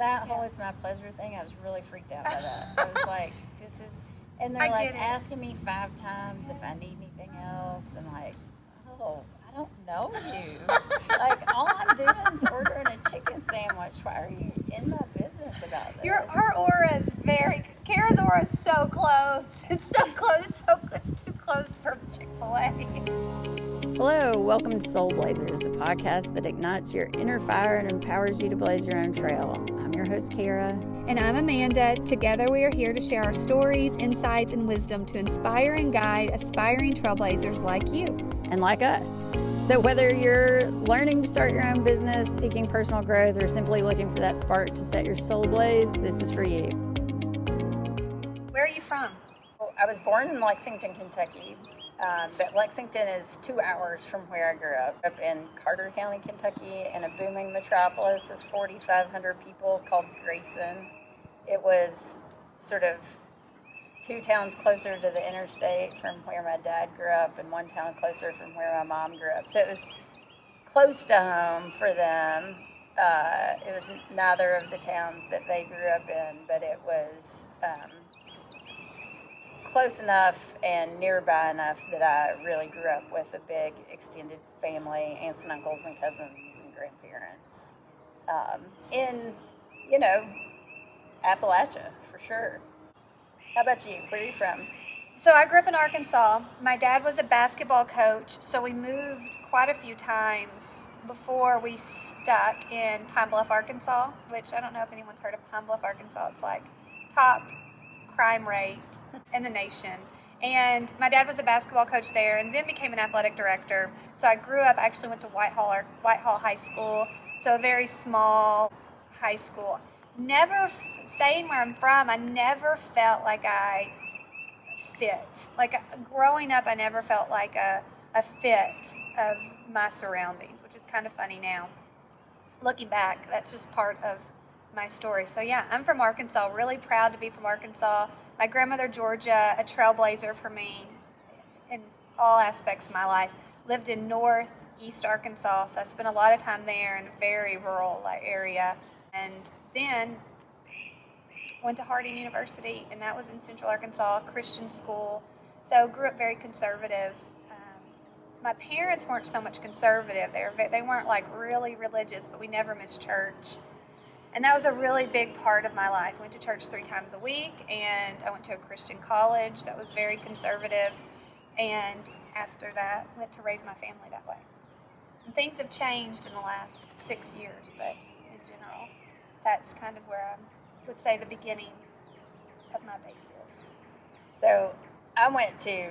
that whole "it's my pleasure" thing, I was really freaked out by that. I was like, this is, and they're like asking me 5 times if I need anything else. I'm like, oh, I don't know you. Like, all I'm doing is ordering a chicken sandwich. Why are you in my business about this? Our aura is Cara's aura is so close. It's so close. It's too close for Chick-fil-A. Hello, welcome to Soulblaizers, the podcast that ignites your inner fire and empowers you to blaze your own trail. I'm your host, Cara. And I'm Amanda. Together we are here to share our stories, insights, and wisdom to inspire and guide aspiring trailblazers like you. And like us. So whether you're learning to start your own business, seeking personal growth, or simply looking for that spark to set your soul ablaze, this is for you. Where are you from? Well, I was born in Lexington, Kentucky. But Lexington is 2 hours from where I grew up in Carter County, Kentucky, in a booming metropolis of 4,500 people called Grayson. It was sort of 2 towns closer to the interstate from where my dad grew up and 1 town closer from where my mom grew up. So it was close to home for them. It was neither of the towns that they grew up in, but it was close enough and nearby enough that I really grew up with a big extended family, aunts and uncles and cousins and grandparents. In, Appalachia, for sure. How about you? Where are you from? So I grew up in Arkansas. My dad was a basketball coach, so we moved quite a few times before we stuck in Pine Bluff, Arkansas, which I don't know if anyone's heard of Pine Bluff, Arkansas. It's like top crime rate in the nation. And my dad was a basketball coach there and then became an athletic director. So I grew up, actually went to Whitehall High School, so a very small high school. Saying where I'm from, I never felt like I fit. Like growing up, I never felt like a fit of my surroundings, which is kind of funny now. Looking back, that's just part of my story. So yeah, I'm from Arkansas, really proud to be from Arkansas. My grandmother, Georgia, a trailblazer for me in all aspects of my life, lived in northeast Arkansas, so I spent a lot of time there in a very rural area. And then went to Harding University, and that was in Central Arkansas, Christian school. So grew up very conservative. My parents weren't so much conservative. They weren't like really religious, but we never missed church. And that was a really big part of my life. I went to church 3 times a week, and I went to a Christian college that was very conservative. And after that, went to raise my family that way. And things have changed in the last 6 years, but in general, that's kind of where I would say the beginning of my base is. So I went to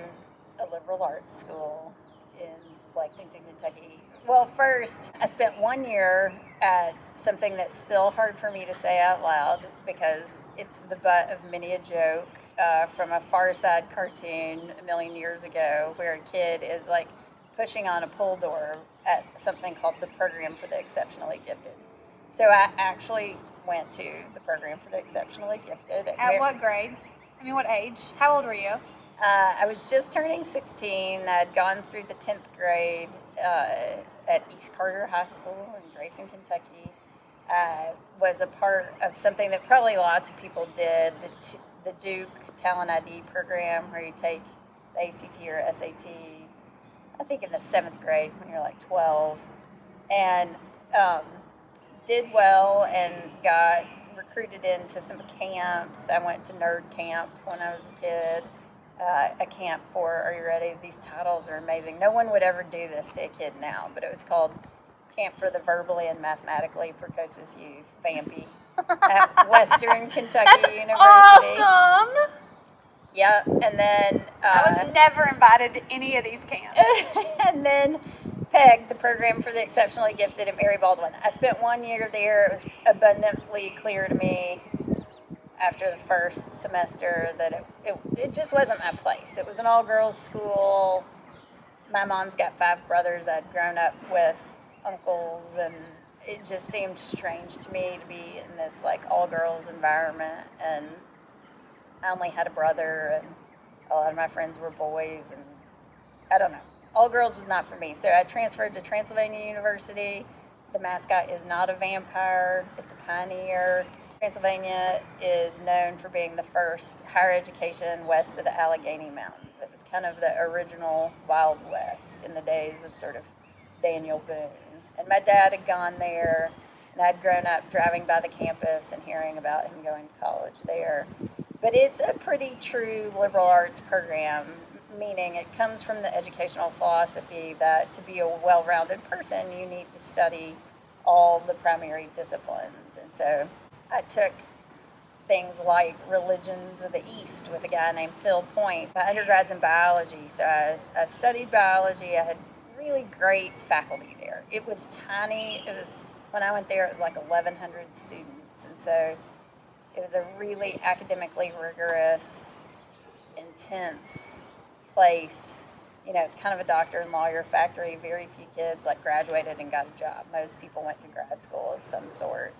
a liberal arts school in Lexington, Kentucky. Well, first, I spent 1 year at something that's still hard for me to say out loud because it's the butt of many a joke from a Far Side cartoon a million years ago where a kid is like pushing on a pull door at something called the Program for the Exceptionally Gifted. So I actually went to the Program for the Exceptionally Gifted. At what grade? What age? How old were you? I was just turning 16. I'd gone through the 10th grade at East Carter High School in Grayson, Kentucky. I was a part of something that probably lots of people did, the Duke Talent ID program, where you take the ACT or SAT, I think in the 7th grade when you're like 12. And did well and got recruited into some camps. I went to nerd camp when I was a kid. A camp for, are you ready? These titles are amazing. No one would ever do this to a kid now, but it was called Camp for the Verbally and Mathematically Precocious Youth, Bambi, at Western Kentucky University. Awesome! Yep, and then... I was never invited to any of these camps. And then PEG, the Program for the Exceptionally Gifted at Mary Baldwin. I spent 1 year there. It was abundantly clear to me after the first semester that it just wasn't my place. It was an all-girls school. My mom's got 5 brothers. I'd grown up with uncles, and it just seemed strange to me to be in this like all-girls environment. And I only had a brother, and a lot of my friends were boys, and I don't know. All girls was not for me. So I transferred to Transylvania University, The mascot is not a vampire, it's a pioneer. Pennsylvania is known for being the first higher education west of the Allegheny Mountains. It was kind of the original Wild West in the days of sort of Daniel Boone. And my dad had gone there, and I'd grown up driving by the campus and hearing about him going to college there. But it's a pretty true liberal arts program, meaning it comes from the educational philosophy that to be a well-rounded person, you need to study all the primary disciplines. And so I took things like religions of the East with a guy named Phil Point. My undergrad's in biology, so I studied biology. I had really great faculty there. It was tiny. When I went there, it was like 1,100 students. And so it was a really academically rigorous, intense place. It's kind of a doctor and lawyer factory. Very few kids graduated and got a job. Most people went to grad school of some sort.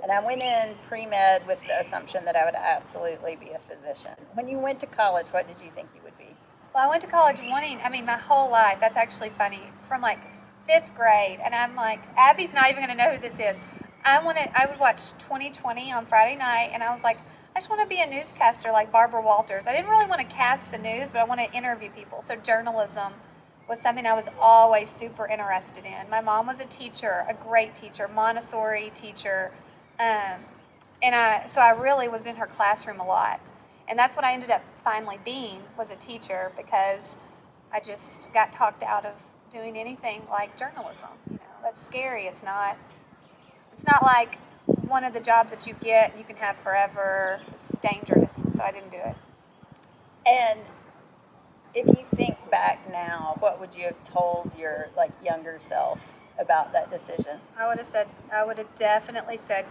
And I went in pre-med with the assumption that I would absolutely be a physician. When you went to college, what did you think you would be? Well, I went to college my whole life. That's actually funny. It's from 5th grade. And I'm like, Abby's not even going to know who this is. I would watch 2020 on Friday night, and I was like, I just want to be a newscaster like Barbara Walters. I didn't really want to cast the news, but I want to interview people. So journalism was something I was always super interested in. My mom was a teacher, a great teacher, Montessori teacher. So I really was in her classroom a lot. And that's what I ended up finally being, was a teacher, because I just got talked out of doing anything like journalism. That's scary. It's not like one of the jobs that you get and you can have forever. It's dangerous, so I didn't do it. And if you think back now, what would you have told your younger self about that decision? I would have definitely said,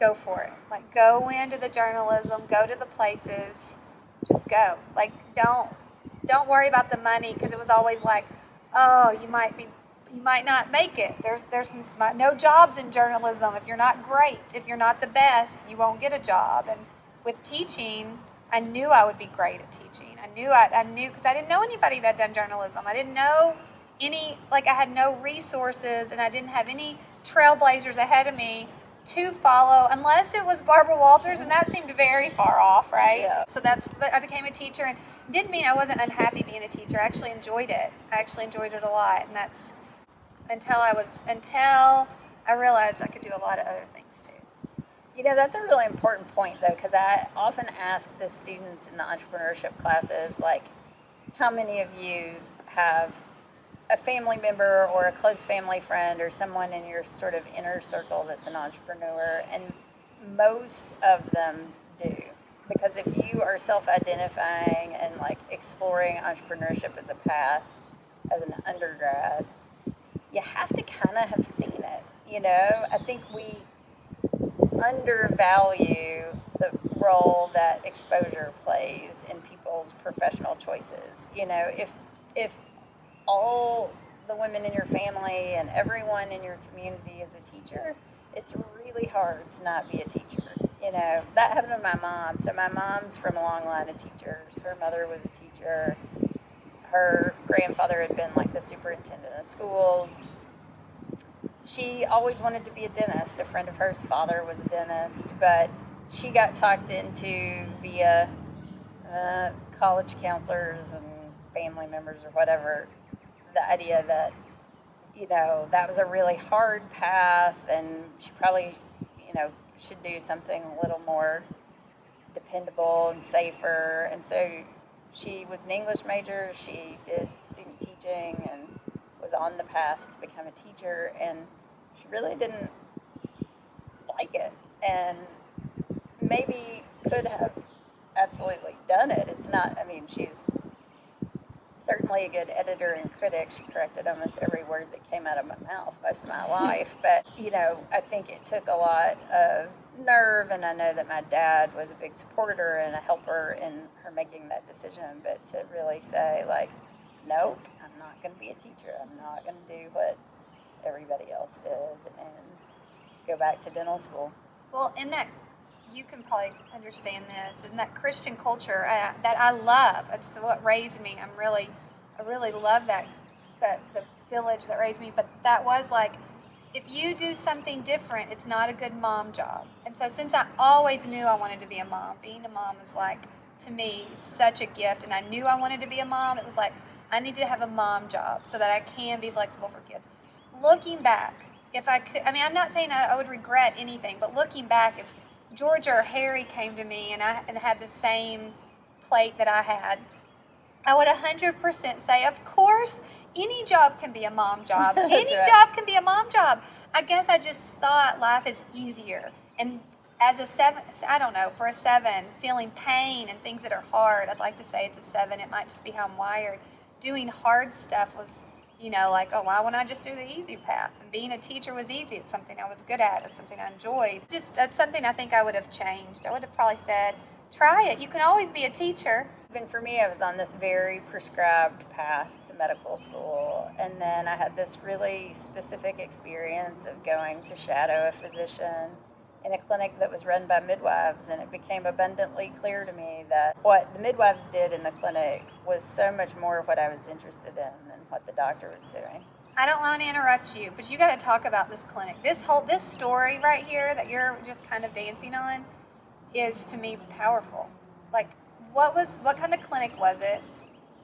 go for it. Go into the journalism, go to the places, just go. Don't worry about the money, because it was always oh, you might not make it. There's no jobs in journalism. If you're not great, if you're not the best, you won't get a job. And with teaching, I knew I would be great at teaching. I knew because I didn't know anybody that had done journalism. I didn't know any, I had no resources, and I didn't have any trailblazers ahead of me to follow, unless it was Barbara Walters, and that seemed very far off, right? Yeah. But I became a teacher, and it didn't mean I wasn't unhappy being a teacher. I actually enjoyed it. A lot, and that's until I realized I could do a lot of other things too. That's a really important point, though, because I often ask the students in the entrepreneurship classes, how many of you have a family member or a close family friend or someone in your sort of inner circle that's an entrepreneur? And most of them do. Because if you are self-identifying and exploring entrepreneurship as a path as an undergrad, you have to kind of have seen it. I think we undervalue the role that exposure plays in people's professional choices. If all the women in your family and everyone in your community is a teacher, it's really hard to not be a teacher. That happened to my mom. So my mom's from a long line of teachers. Her mother was a teacher. Her grandfather had been the superintendent of schools. She always wanted to be a dentist. A friend of hers' father was a dentist, but she got talked into via college counselors and family members or whatever, the idea that, that was a really hard path, and she probably, should do something a little more dependable and safer. And so she was an English major. She did student teaching and was on the path to become a teacher, and she really didn't like it, and maybe could have absolutely done it. It's not, she's certainly a good editor and critic. She corrected almost every word that came out of my mouth most of my life. But, I think it took a lot of nerve, and I know that my dad was a big supporter and a helper in her making that decision. But to really say, nope, I'm not going to be a teacher. I'm not going to do what everybody else does and go back to dental school. Well, in that, you can probably understand this, in that Christian culture that I love. It's what raised me. I really love that the village that raised me. But that was if you do something different, it's not a good mom job. And so since I always knew I wanted to be a mom, being a mom is like, to me, such a gift. And I knew I wanted to be a mom. It was like, I need to have a mom job so that I can be flexible for kids. Looking back, if I could, I mean, I'm not saying I would regret anything, but looking back, if Georgia or Harry came to me and had the same plate that I had, I would 100% say, of course, any job can be a mom job. Any job can be a mom job. I guess I just thought life is easier. And as a 7, I don't know, for a 7, feeling pain and things that are hard, I'd like to say it's a 7. It might just be how I'm wired. Doing hard stuff was, like, oh, why wouldn't I just do the easy path? And being a teacher was easy. It's something I was good at. It's something I enjoyed. That's something I think I would have changed. I would have probably said, try it. You can always be a teacher. Even for me, I was on this very prescribed path to medical school. And then I had this really specific experience of going to shadow a physician in a clinic that was run by midwives. And it became abundantly clear to me that what the midwives did in the clinic was so much more what I was interested in than what the doctor was doing. I don't want to interrupt you, but you got to talk about this clinic. This story right here that you're just kind of dancing on is, to me, powerful. Like, what kind of clinic was it?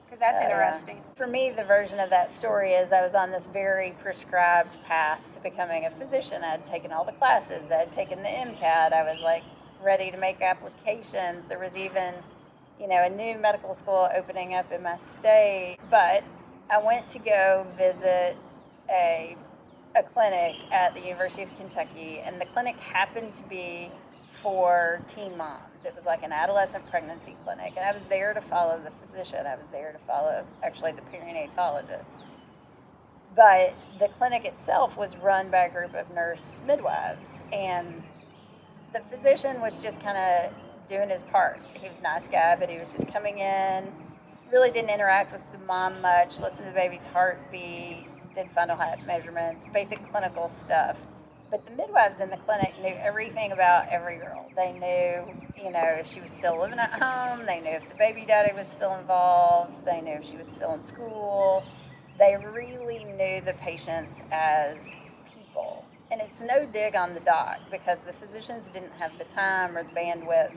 Because that's interesting. Yeah. For me, the version of that story is I was on this very prescribed path to becoming a physician. I had taken all the classes. I had taken the MCAT. I was like ready to make applications. There was even, a new medical school opening up in my state. But I went to go visit a clinic at the University of Kentucky, and the clinic happened to be for teen moms. It was like an adolescent pregnancy clinic, and I was there to follow the physician. I was there to follow, actually, the perinatologist. But the clinic itself was run by a group of nurse midwives, and the physician was just kind of doing his part. He was a nice guy, but he was just coming in, really didn't interact with the mom much, listened to the baby's heartbeat, did fundal height measurements, basic clinical stuff. But the midwives in the clinic knew everything about every girl. They knew, if she was still living at home. They knew if the baby daddy was still involved. They knew if she was still in school. They really knew the patients as people. And it's no dig on the doc, because the physicians didn't have the time or the bandwidth.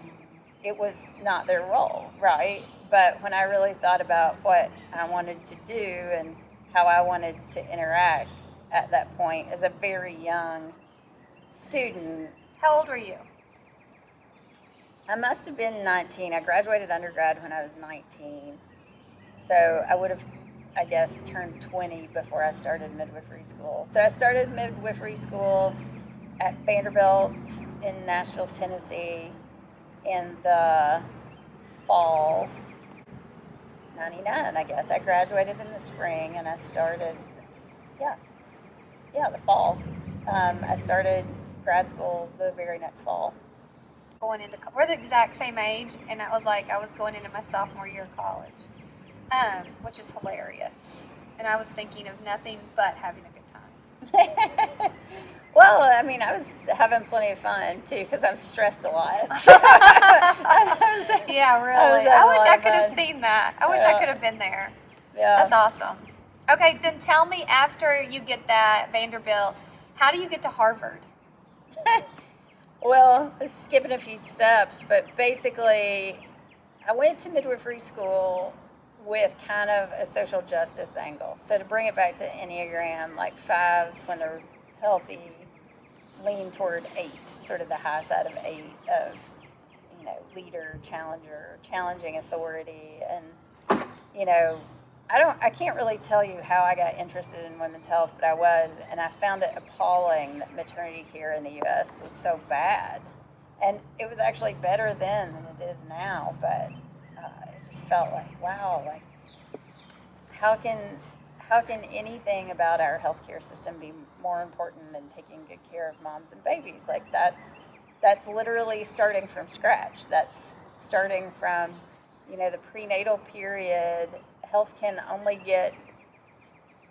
It was not their role, right? But when I really thought about what I wanted to do and how I wanted to interact at that point as a very young student. How old were you? I must have been 19. I graduated undergrad when I was 19. So I would have, I guess, turned 20 before I started midwifery school. So I started midwifery school at Vanderbilt in Nashville, Tennessee in the fall 99, I guess. I graduated in the spring, and I started, the fall. I started grad school the very next fall. We're the exact same age, and I was going into my sophomore year of college, which is hilarious. And I was thinking of nothing but having a good time. Well, I mean, I was having plenty of fun, too, because I'm stressed a lot. Yeah, really. I wish I could have seen that. I wish I could have been there. Yeah. That's awesome. Okay, then tell me, after you get that Vanderbilt, how do you get to Harvard? Well, skipping a few steps, but basically, I went to midwifery school with kind of a social justice angle. So to bring it back to the Enneagram, like 5s, when they're healthy, lean toward 8, sort of the high side of 8 of, leader, challenger, challenging authority. And, I can't really tell you how I got interested in women's health, but I was, and I found it appalling that maternity care in the U.S. was so bad. And it was actually better then than it is now, but it just felt like, wow, like, how can anything about our healthcare system be more important than taking good care of moms and babies? Like, that's literally starting from scratch. That's starting from, the prenatal period. Health can only get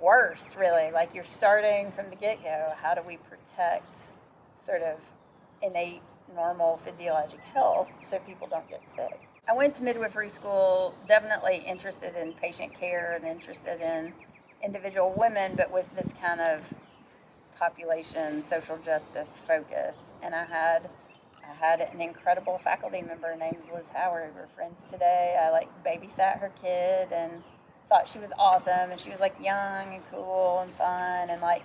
worse, really. Like, you're starting from the get-go. How do we protect sort of innate, normal physiologic health so people don't get sick? I went to midwifery school, definitely interested in patient care and interested in individual women, but with this kind of population, social justice focus. And I had an incredible faculty member named Liz Howard. We're friends today. I like babysat her kid and thought she was awesome. And she was like young and cool and fun. And like,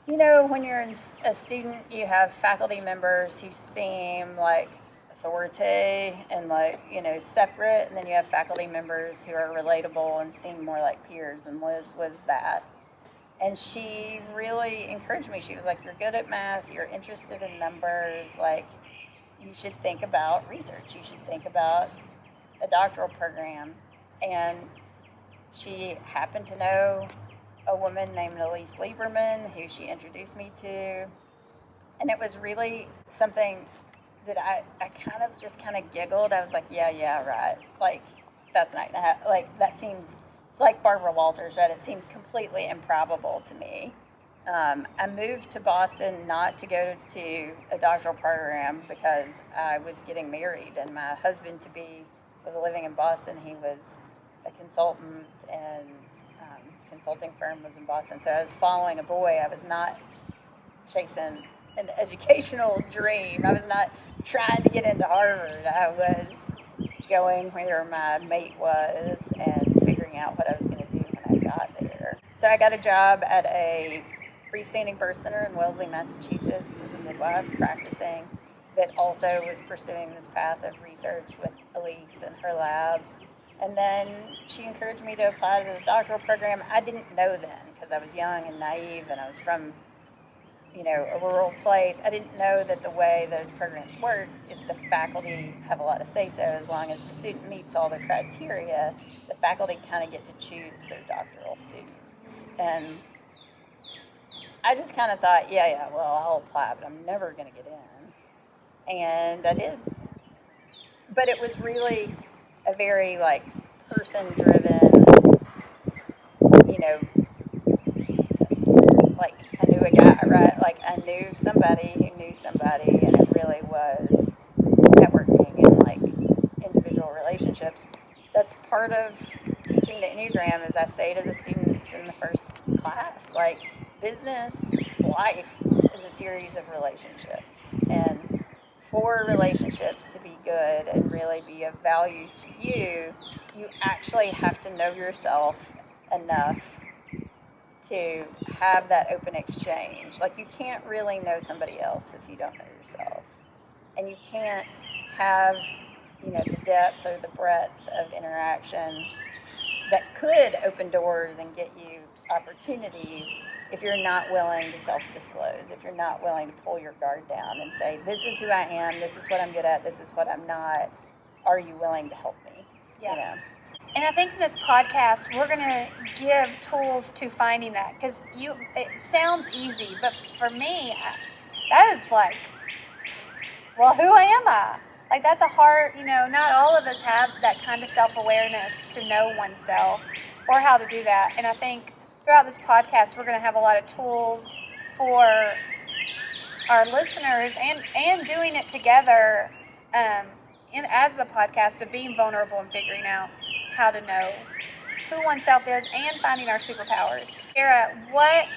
you know, when you're a student, you have faculty members who seem like authority and like, you know, separate. And then you have faculty members who are relatable and seem more like peers. And Liz was that. And she really encouraged me. She was like, you're good at math. You're interested in numbers. Like, you should think about research. You should think about a doctoral program. And she happened to know a woman named Elise Lieberman, who she introduced me to. And it was really something that I kind of giggled. I was like, yeah, right. Like, that's not gonna happen. Like, that seems, it's like Barbara Walters, right? It seemed completely improbable to me. I moved to Boston not to go to a doctoral program because I was getting married, and my husband-to-be was living in Boston. He was a consultant, and his consulting firm was in Boston. So I was following a boy. I was not chasing an educational dream. I was not trying to get into Harvard. I was going where my mate was and figuring out what I was going to do when I got there. So I got a job at a freestanding birth center in Wellesley, Massachusetts as a midwife practicing, but also was pursuing this path of research with Elise and her lab. And then she encouraged me to apply to the doctoral program. I didn't know then because I was young and naive and I was from, you know, a rural place. I didn't know that the way those programs work is the faculty have a lot of say-so. As long as the student meets all the criteria, the faculty kind of get to choose their doctoral students. And I just kind of thought, yeah, well, I'll apply, but I'm never going to get in. And I did. But it was really a very, like, person-driven, you know, like, I knew a guy, right? Like, I knew somebody who knew somebody, and it really was networking and, like, individual relationships. That's part of teaching the Enneagram, as I say to the students in the first class, like, business, life is a series of relationships. And for relationships to be good and really be of value to you, you actually have to know yourself enough to have that open exchange. Like, you can't really know somebody else if you don't know yourself. And you can't have, you know, the depth or the breadth of interaction that could open doors and get you opportunities if you're not willing to self-disclose, if you're not willing to pull your guard down and say, this is who I am, this is what I'm good at, this is what I'm not, are you willing to help me? Yeah. You know? And I think in this podcast, we're going to give tools to finding that, because it sounds easy, but for me, that is like, well, who am I? Like, that's a hard, you know, not all of us have that kind of self-awareness to know oneself or how to do that. And I think throughout this podcast, we're going to have a lot of tools for our listeners and doing it together as the podcast of being vulnerable and figuring out how to know who oneself is and finding our superpowers. Cara,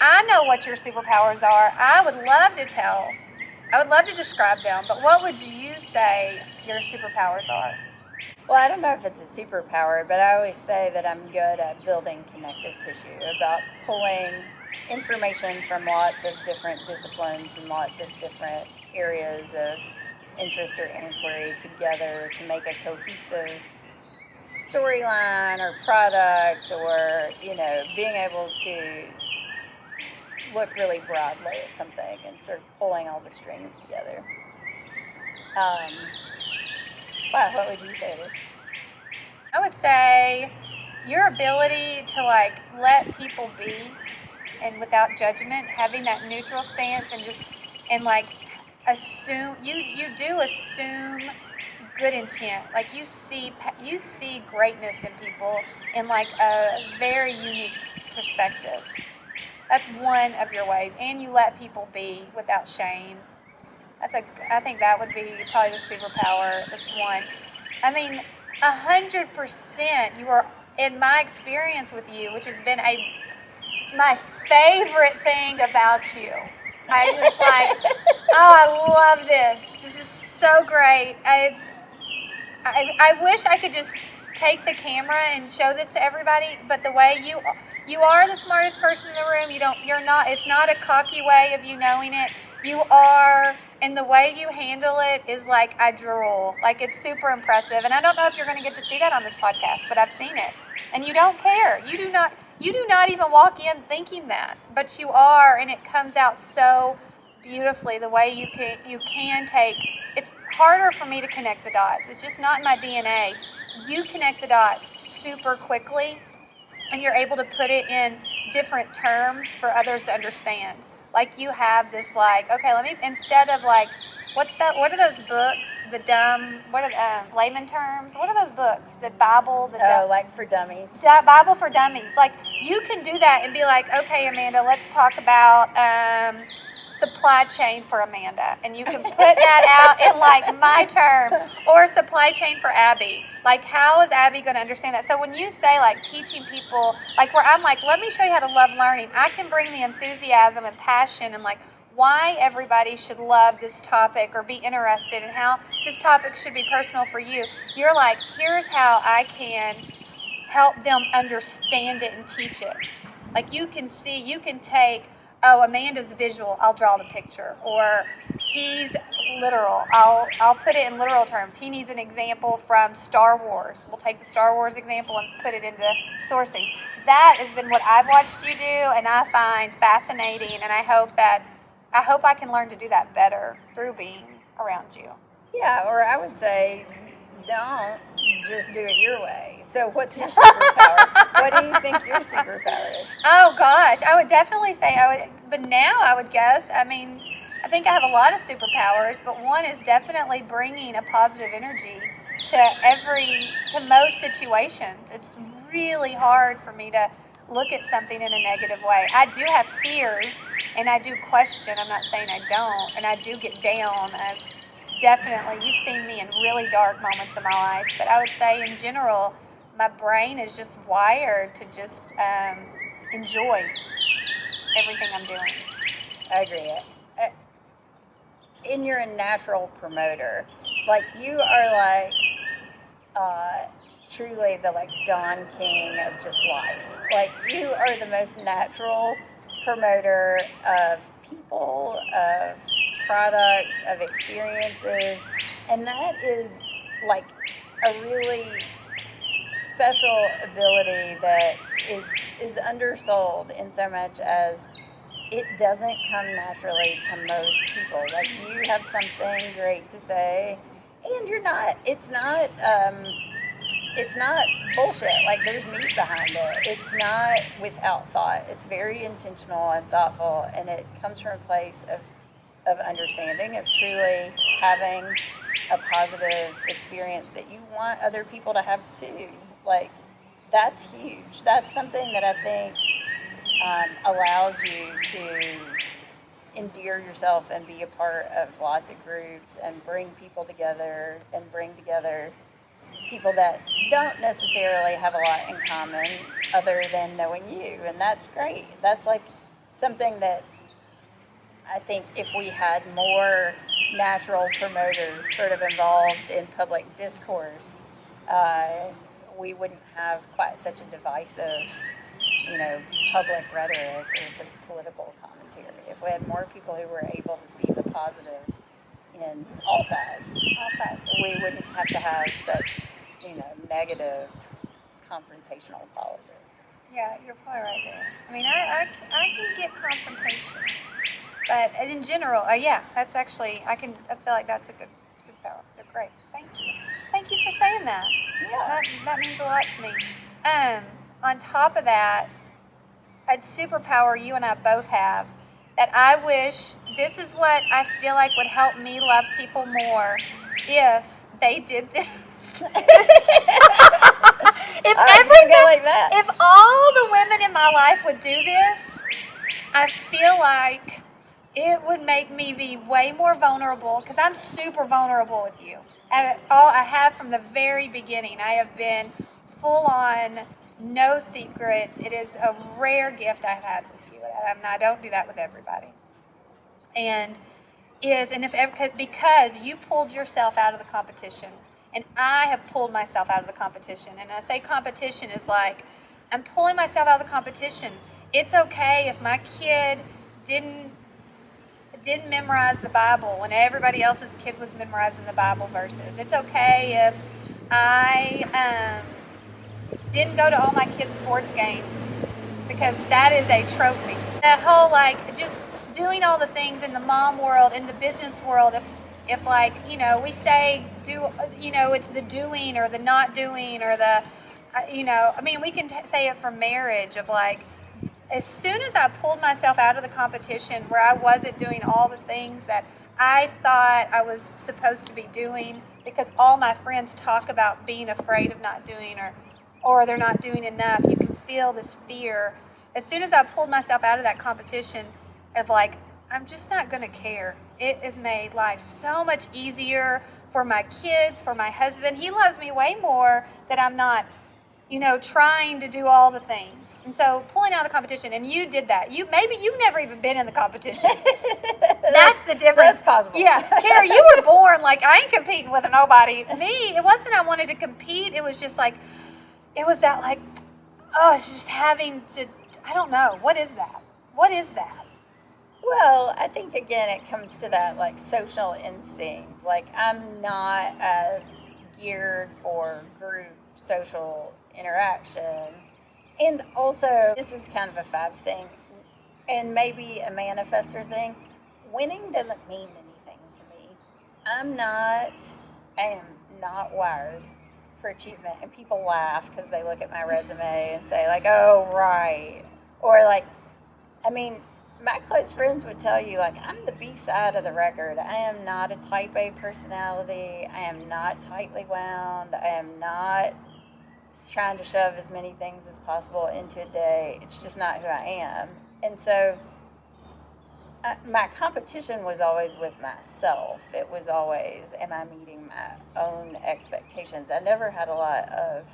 I know what your superpowers are. I would love to describe them, but what would you say your superpowers are? Well, I don't know if it's a superpower, but I always say that I'm good at building connective tissue, about pulling information from lots of different disciplines and lots of different areas of interest or inquiry together to make a cohesive storyline or product, or, you know, being able to look really broadly at something and sort of pulling all the strings together. Wow, what would you say to this? I would say your ability to, like, let people be and without judgment, having that neutral stance and like assume, you do assume good intent. Like, you see greatness in people in, like, a very unique perspective. That's one of your ways. And you let people be without shame. I think that would be probably the superpower. That's one. I mean, 100%. You are, in my experience with you, which has been my favorite thing about you, I just like, oh, I love this. This is so great. I wish I could just take the camera and show this to everybody, but the way you are the smartest person in the room. You're not, it's not a cocky way of you knowing it. You are, and the way you handle it is like I drool. Like, it's super impressive. And I don't know if you're going to get to see that on this podcast, but I've seen it. And you don't care. You do not even walk in thinking that, but you are, and it comes out so beautifully the way you can take. It's harder for me to connect the dots. It's just not in my DNA. You connect the dots super quickly, and you're able to put it in different terms for others to understand. Like, you have this, like, okay, instead of like, what are those books? Layman terms? What are those books? The Bible? Like for dummies. Bible for dummies. Like, you can do that and be like, okay, Amanda, let's talk about supply chain for Amanda. And you can put that out in like my terms, or supply chain for Abby. Like, how is Abby going to understand that? So when you say like teaching people, like where I'm like, let me show you how to love learning, I can bring the enthusiasm and passion and like why everybody should love this topic or be interested in how this topic should be personal for you. You're like, here's how I can help them understand it and teach it. Like, you can take, oh, Amanda's visual, I'll draw the picture. Or he's literal, I'll put it in literal terms. He needs an example from Star Wars. We'll take the Star Wars example and put it into sourcing. That has been what I've watched you do, and I find fascinating, and I hope I can learn to do that better through being around you. Yeah, or I would say, don't just do it your way. So what's your superpower? What do you think your superpower is? Oh gosh, I would definitely say but now I would guess, I mean, I think I have a lot of superpowers, but one is definitely bringing a positive energy to most situations. It's really hard for me to look at something in a negative way. I do have fears, and I do question. I'm not saying I don't, and I do get down. Definitely, you've seen me in really dark moments of my life, but I would say in general, my brain is just wired to just enjoy everything I'm doing. I agree. And you're a natural promoter. Like, you are like truly the like Don King of just life. Like, you are the most natural promoter of people, of products, of experiences, and that is like a really special ability that is undersold in so much as it doesn't come naturally to most people. Like, you have something great to say, and it's not bullshit. Like, there's meat behind it. It's not without thought. It's very intentional and thoughtful, and it comes from a place of understanding, of truly having a positive experience that you want other people to have too. Like, that's huge. That's something that I think allows you to endear yourself and be a part of lots of groups and bring people together and bring together people that don't necessarily have a lot in common other than knowing you. And that's great. That's like something that I think if we had more natural promoters sort of involved in public discourse, we wouldn't have quite such a divisive, public rhetoric or sort of political commentary. If we had more people who were able to see the positive in all sides, we wouldn't have to have such, negative, confrontational politics. Yeah, you're probably right there. I mean, I can get confrontation, but in general, that's actually, I feel like that's a good superpower. They're great. Thank you for saying that. Yeah. That means a lot to me. On top of that, a superpower you and I both have that I wish, this is what I feel like would help me love people more if they did this. If all the women in my life would do this, I feel like it would make me be way more vulnerable, because I'm super vulnerable with you. I have from the very beginning. I have been full on, no secrets. It is a rare gift I've had with you, and I don't do that with everybody. And and if ever, because you pulled yourself out of the competition, and I have pulled myself out of the competition. And I say competition is like, I'm pulling myself out of the competition. It's okay if my kid didn't memorize the Bible when everybody else's kid was memorizing the Bible verses. It's okay if I didn't go to all my kids' sports games, because that is a trophy. That whole, like, just doing all the things in the mom world, in the business world, if like, we say it's the doing or the not doing or the, I mean, we can say it for marriage of like, as soon as I pulled myself out of the competition where I wasn't doing all the things that I thought I was supposed to be doing, because all my friends talk about being afraid of not doing, or they're not doing enough, you can feel this fear. As soon as I pulled myself out of that competition of like, I'm just not going to care, it has made life so much easier for my kids, for my husband. He loves me way more that I'm not, trying to do all the things. And so pulling out of the competition, and you did that. Maybe you've never even been in the competition. That's the difference. That's possible. Yeah, Cara, you were born like, I ain't competing with nobody. Me, it wasn't I wanted to compete. It was just like, it was that like, oh, it's just having to. I don't know. What is that? What is that? Well, I think again it comes to that like social instinct. Like, I'm not as geared for group social interaction. And also, this is kind of a Fab thing, and maybe a manifestor thing. Winning doesn't mean anything to me. I am not wired for achievement. And people laugh because they look at my resume and say, like, oh, right. Or, like, I mean, my close friends would tell you, like, I'm the B side of the record. I am not a type A personality. I am not tightly wound. I am not trying to shove as many things as possible into a day. It's just not who I am. And so my competition was always with myself. It was always, am I meeting my own expectations? I never had a lot of,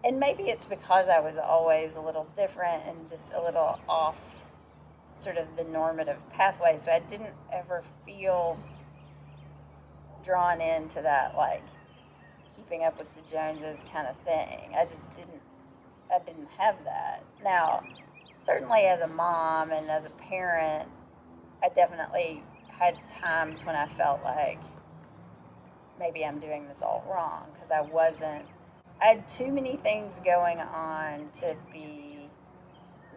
and maybe it's because I was always a little different and just a little off sort of the normative pathway. So I didn't ever feel drawn into that, like, keeping up with the Joneses kind of thing. I didn't have that. Now, certainly as a mom and as a parent, I definitely had times when I felt like maybe I'm doing this all wrong, because I had too many things going on to be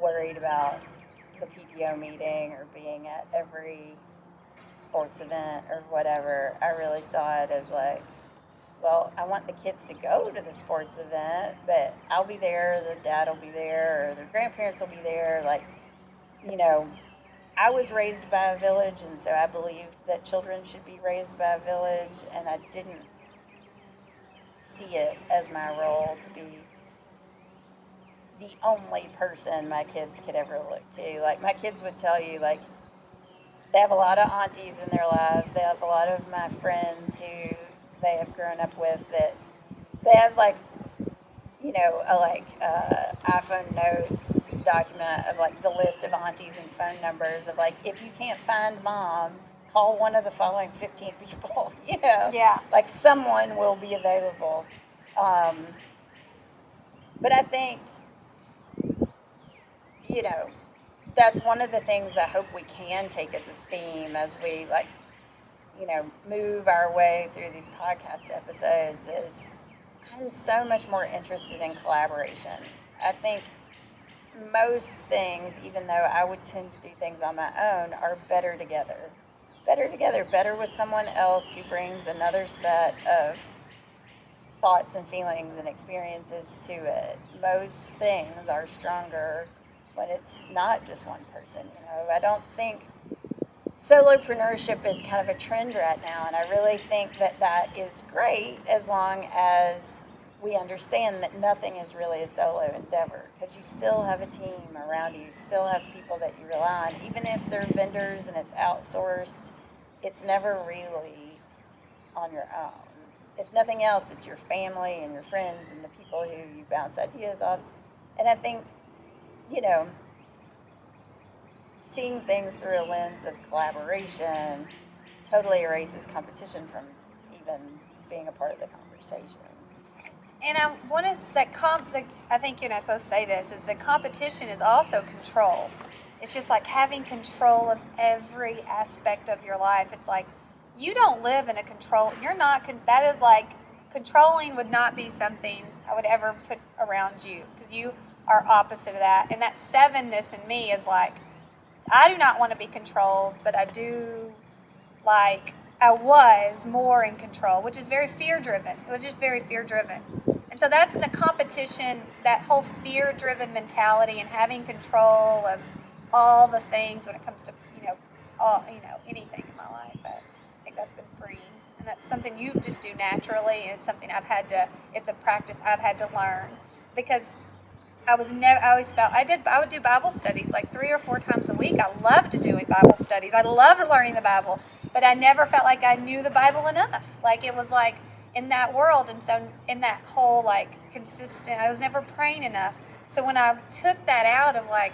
worried about the PTO meeting or being at every sports event or whatever. I really saw it as like, well, I want the kids to go to the sports event, but I'll be there, their dad will be there, or their grandparents will be there. Like, I was raised by a village, and so I believed that children should be raised by a village, and I didn't see it as my role to be the only person my kids could ever look to. Like, my kids would tell you, like, they have a lot of aunties in their lives. They have a lot of my friends who they have grown up with that they have, like, a iPhone notes document of like the list of aunties and phone numbers of like, if you can't find mom, call one of the following 15 people. Yeah. Like, someone will be available. But I think that's one of the things I hope we can take as a theme as we move our way through these podcast episodes is I'm so much more interested in collaboration. I think most things, even though I would tend to do things on my own, are better together. Better with someone else who brings another set of thoughts and feelings and experiences to it. Most things are stronger when it's not just one person. I don't think solopreneurship is kind of a trend right now, and I really think that is great as long as we understand that nothing is really a solo endeavor, because you still have a team around you. You still have people that you rely on. Even if they're vendors and it's outsourced, it's never really on your own. If nothing else, it's your family and your friends and the people who you bounce ideas off. And I think, seeing things through a lens of collaboration totally erases competition from even being a part of the conversation. And one is that I think you and I both say this, is that competition is also control. It's just like having control of every aspect of your life. It's like you don't live in a control. You're not. That is like controlling would not be something I would ever put around you, because you are opposite of that. And that sevenness in me is like, I do not want to be controlled, but I do like. I was more in control, which is very fear-driven. It was just very fear-driven. And so that's in the competition, that whole fear-driven mentality and having control of all the things when it comes to, anything in my life. I think that's been freeing. And that's something you just do naturally, and it's something it's a practice I've had to learn. Because I always felt, I would do Bible studies like 3 or 4 times a week. I loved doing Bible studies. I loved learning the Bible, but I never felt like I knew the Bible enough. Like it was like in that world, and so in that whole like consistent, I was never praying enough. So when I took that out of like,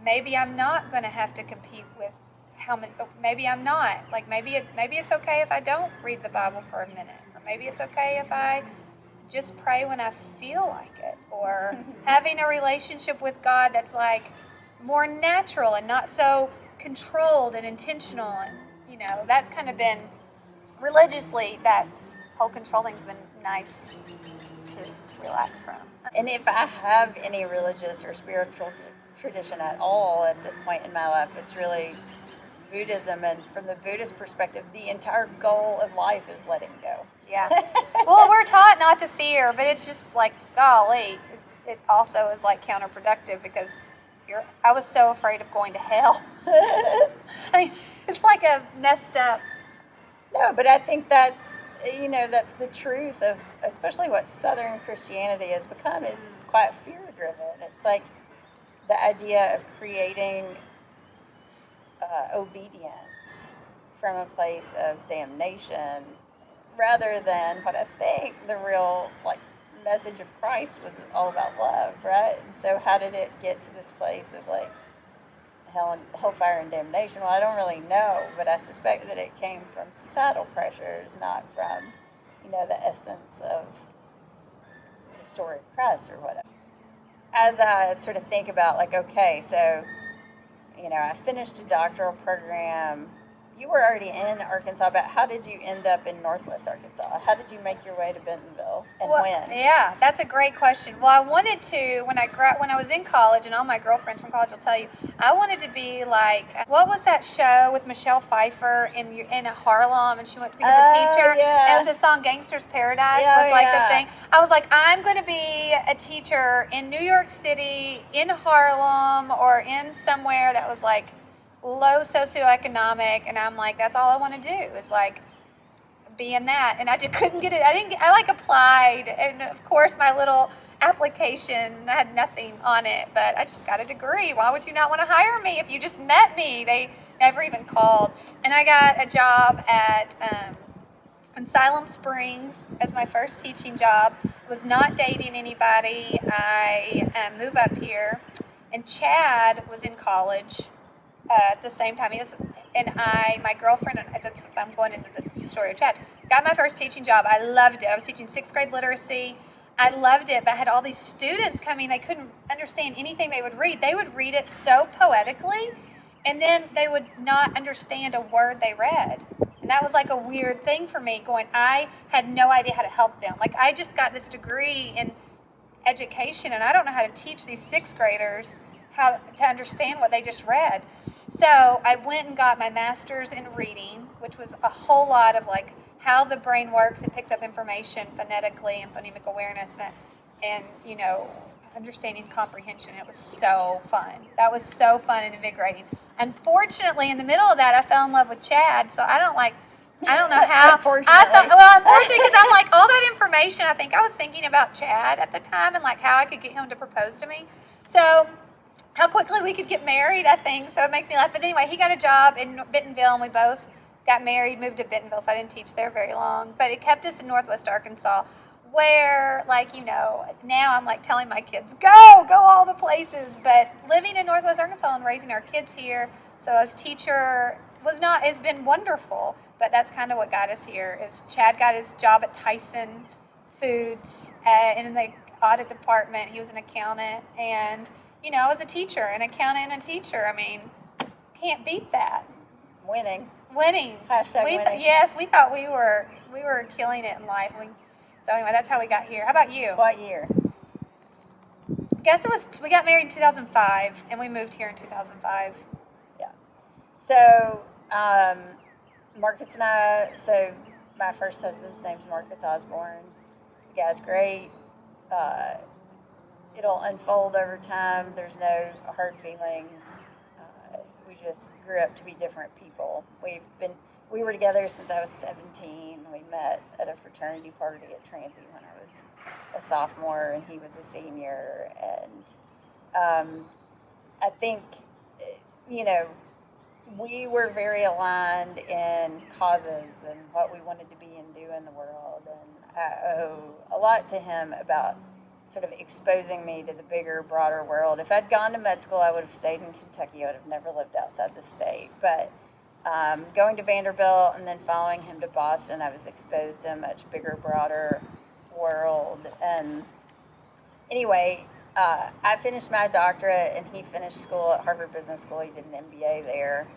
maybe I'm not going to have to compete with maybe I'm not. Like maybe it's okay if I don't read the Bible for a minute, or maybe it's okay if I just pray when I feel like it, or having a relationship with God that's like more natural and not so controlled and intentional. And that's kind of been religiously, that whole control thing's been nice to relax from. And if I have any religious or spiritual tradition at all at this point in my life, it's really Buddhism. And from the Buddhist perspective, the entire goal of life is letting go. Yeah. Well, we're taught not to fear, but it's just like, golly, it also is like counterproductive, because I was so afraid of going to hell. I mean, it's like a messed up. No, but I think that's the truth of especially what Southern Christianity has become is quite fear-driven. It's like the idea of creating obedience from a place of damnation, rather than what I think the real message of Christ was all about love, right? And so how did it get to this place of hellfire and damnation? Well, I don't really know, but I suspect that it came from societal pressures, not from the essence of the story of Christ or whatever. As I sort of think about okay, so I finished a doctoral program. You were already in Arkansas, but how did you end up in Northwest Arkansas? How did you make your way to Bentonville, and when? Yeah, that's a great question. Well, I wanted to, when I was in college, and all my girlfriends from college will tell you, I wanted to be like, what was that show with Michelle Pfeiffer in Harlem, and she went to become a teacher? Yeah. And it was the song Gangster's Paradise the thing. I was like, I'm going to be a teacher in New York City, in Harlem, or in somewhere that was like low socioeconomic, and I'm like, that's all I want to do is like be in that. And I just couldn't get it. I applied, and of course my little application had nothing on it, but I just got a degree. Why would you not want to hire me if you just met me? They never even called. And I got a job at in Siloam Springs as my first teaching job. Was not dating anybody. I moved up here, and Chad was in college at the same time. My girlfriend, I'm going into the story of Chad, got my first teaching job. I loved it. I was teaching 6th grade literacy. I loved it, but I had all these students coming. They couldn't understand anything they would read. They would read it so poetically, and then they would not understand a word they read. And that was like a weird thing for me, I had no idea how to help them. Like, I just got this degree in education, and I don't know how to teach these 6th graders how to understand what they just read. So I went and got my master's in reading, which was a whole lot of like how the brain works. It picks up information phonetically and phonemic awareness and understanding comprehension. It was so fun. That was so fun and invigorating. Unfortunately, in the middle of that, I fell in love with Chad. So I don't know how. Unfortunately, because I'm like, all that information, I think I was thinking about Chad at the time and like how I could get him to propose to me. So how quickly we could get married, I think. So it makes me laugh. But anyway, he got a job in Bentonville, and we both got married, moved to Bentonville, so I didn't teach there very long. But it kept us in Northwest Arkansas. where, like, now I'm like telling my kids, go all the places. But living in Northwest Arkansas and raising our kids here, so as teacher has been wonderful. But that's kind of what got us here. Is Chad got his job at Tyson Foods in the audit department. He was an accountant, and I was a teacher, an accountant, and a teacher. I mean, can't beat that. Winning. Hashtag winning. Yes, we thought we were killing it in life. So anyway, that's how we got here. How about you? What year? I guess we got married in 2005, and we moved here in 2005. Yeah. So, Marcus and I, my first husband's name's Marcus Osborne. The guy's great. It'll unfold over time. There's no hard feelings. We just grew up to be different people. We were together since I was 17. We met at a fraternity party at Transy when I was a sophomore and he was a senior. And I think, we were very aligned in causes and what we wanted to be and do in the world. And I owe a lot to him about sort of exposing me to the bigger, broader world. If I'd gone to med school, I would have stayed in Kentucky. I would have never lived outside the state. But going to Vanderbilt and then following him to Boston, I was exposed to a much bigger, broader world. And anyway, I finished my doctorate, and he finished school at Harvard Business School. He did an MBA there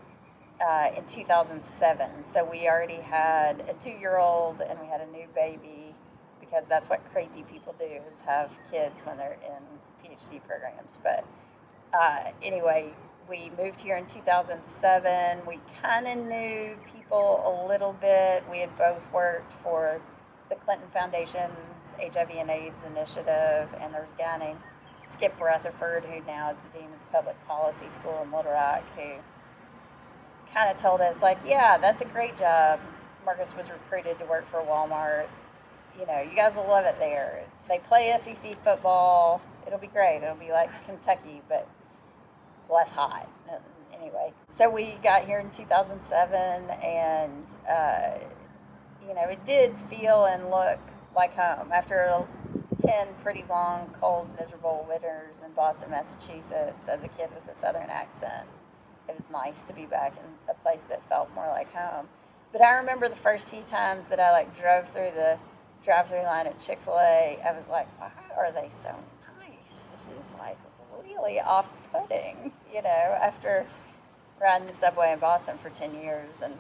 in 2007. So we already had a 2-year-old, and we had a new baby, because that's what crazy people do, is have kids when they're in PhD programs. But anyway, we moved here in 2007. We kind of knew people a little bit. We had both worked for the Clinton Foundation's HIV and AIDS initiative, and there was a guy named Skip Rutherford, who now is the Dean of the Public Policy School in Little Rock, who kind of told us, like, yeah, that's a great job. Marcus was recruited to work for Walmart. You guys will love it there. They play SEC football. It'll be great. It'll be like Kentucky, but less hot. Anyway, so we got here in 2007, and, it did feel and look like home. After 10 pretty long, cold, miserable winters in Boston, Massachusetts, as a kid with a Southern accent, it was nice to be back in a place that felt more like home. But I remember the first few times that I drove through the drive-through line at Chick-fil-A, I was like, why are they so nice? This is really off-putting, after riding the subway in Boston for 10 years. And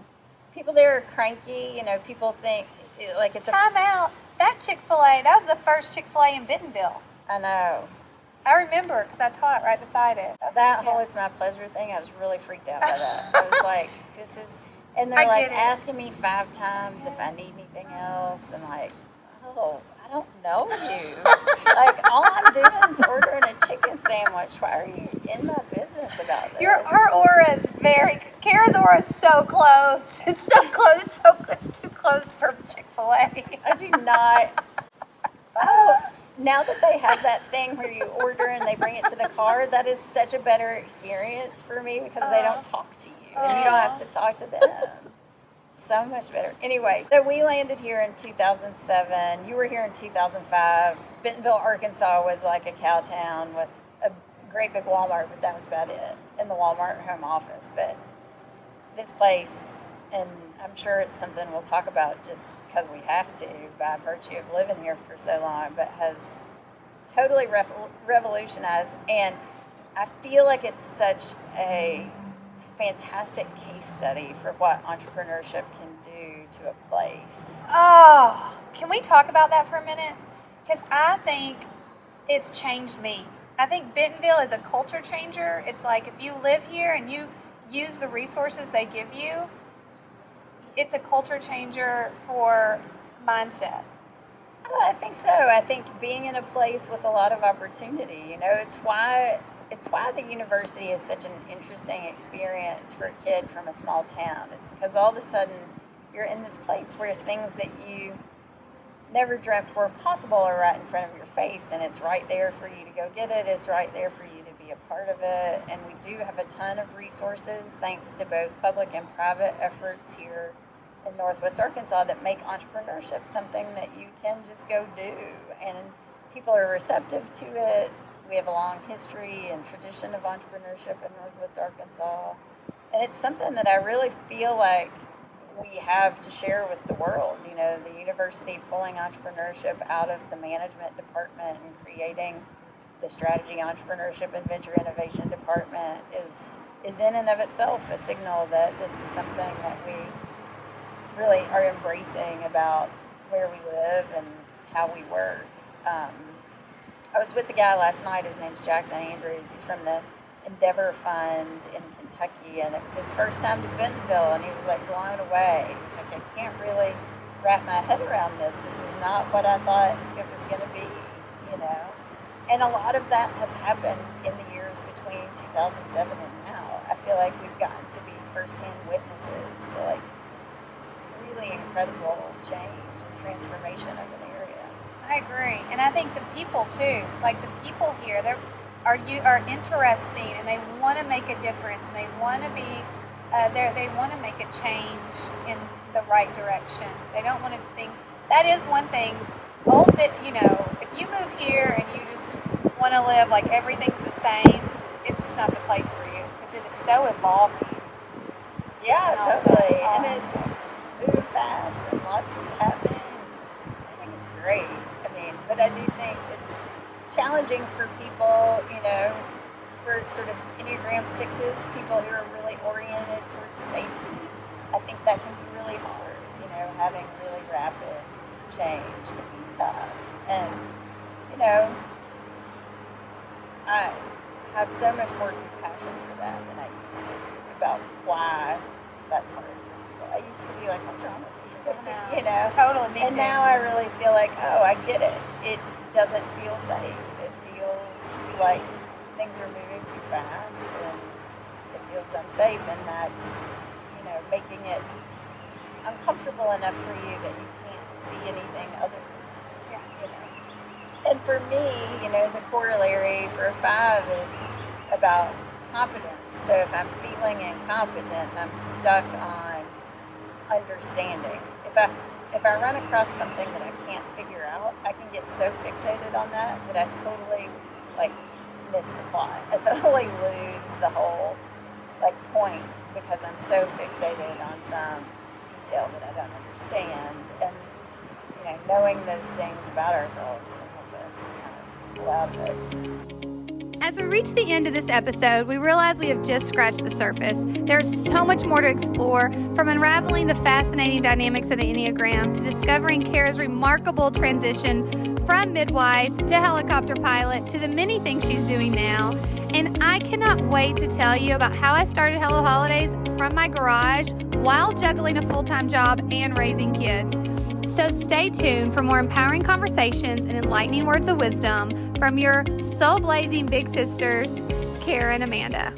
people there are cranky, people think it's a... Time out. That Chick-fil-A, that was the first Chick-fil-A in Bentonville. I know. I remember, because I taught right beside it. That whole It's My Pleasure thing, I was really freaked out by that. I was like, this is... And they're asking me 5 times if I need anything else. And oh, I don't know you. All I'm doing is ordering a chicken sandwich. Why are you in my business about this? Her aura is Cara's aura is so close. It's so close. It's too close for Chick-fil-A. I do not. Now that they have that thing where you order and they bring it to the car, that is such a better experience for me, because they don't talk to you and you don't have to talk to them. So much better. Anyway, so we landed here in 2007. You were here in 2005. Bentonville, Arkansas was like a cow town with a great big Walmart, but that was about it, in the Walmart home office. But this place, and I'm sure it's something we'll talk about just because we have to by virtue of living here for so long, but has totally revolutionized. And I feel like it's such a fantastic case study for what entrepreneurship can do to a place. Oh, can we talk about that for a minute? Because I think it's changed me. I think Bentonville is a culture changer. It's like, if you live here and you use the resources they give you, it's a culture changer for mindset. I think so. I think being in a place with a lot of opportunity, it's why the university is such an interesting experience for a kid from a small town. It's because all of a sudden you're in this place where things that you never dreamt were possible are right in front of your face, and it's right there for you to go get it. It's right there for you to be a part of it. And we do have a ton of resources thanks to both public and private efforts here in Northwest Arkansas that make entrepreneurship something that you can just go do. And people are receptive to it. We have a long history and tradition of entrepreneurship in Northwest Arkansas. And it's something that I really feel like we have to share with the world. You know, the university pulling entrepreneurship out of the management department and creating the strategy, entrepreneurship, and venture innovation department is in and of itself a signal that this is something that we really are embracing about where we live and how we work. I was with a guy last night. His name's Jackson Andrews. He's from the Endeavor Fund in Kentucky, and it was his first time to Bentonville, and he was like blown away. He was like, I can't really wrap my head around this. This is not what I thought it was going to be, you know. And a lot of that has happened in the years between 2007 and now. I feel like we've gotten to be firsthand witnesses to like really incredible change and transformation of an area. I agree, and I think the people too. Like the people here, are interesting, and they want to make a difference, and they want to be they want to make a change in the right direction. They don't want to think. That is one thing. You know, if you move here and you just want to live like everything's the same, it's just not the place for you because it is so evolving. Yeah, totally. And it's moving fast and lots happening. I think it's great. I mean, but I do think it's challenging for people, you know, for sort of Enneagram 6s, people who are really oriented towards safety. I think that can be really hard. You know, having really rapid change can be tough. And, you know, I have so much more compassion for that than I used to about why that's hard for people. I used to be like, what's wrong with you? You know? Totally, me and too. now I really feel like, oh, I get it. It doesn't feel safe. It feels like things are moving too fast and it feels unsafe, and that's, you know, making it uncomfortable enough for you that you can't see anything other than that. Yeah. You know. And for me, you know, the corollary for a 5 is about competence. So if I'm feeling incompetent and I'm stuck on understanding, if I run across something that I can't figure out, I can get so fixated on that I totally like miss the plot. I totally lose the whole like point because I'm so fixated on some detail that I don't understand. And you know, knowing those things about ourselves can help us kind of pull out of it. As we reach the end of this episode, we realize we have just scratched the surface. There's so much more to explore, from unraveling the fascinating dynamics of the Enneagram to discovering Cara's remarkable transition from midwife to helicopter pilot to the many things she's doing now. And I cannot wait to tell you about how I started Hello Holidays from my garage while juggling a full-time job and raising kids. So stay tuned for more empowering conversations and enlightening words of wisdom from your soul-blazing big sisters, Cara and Amanda.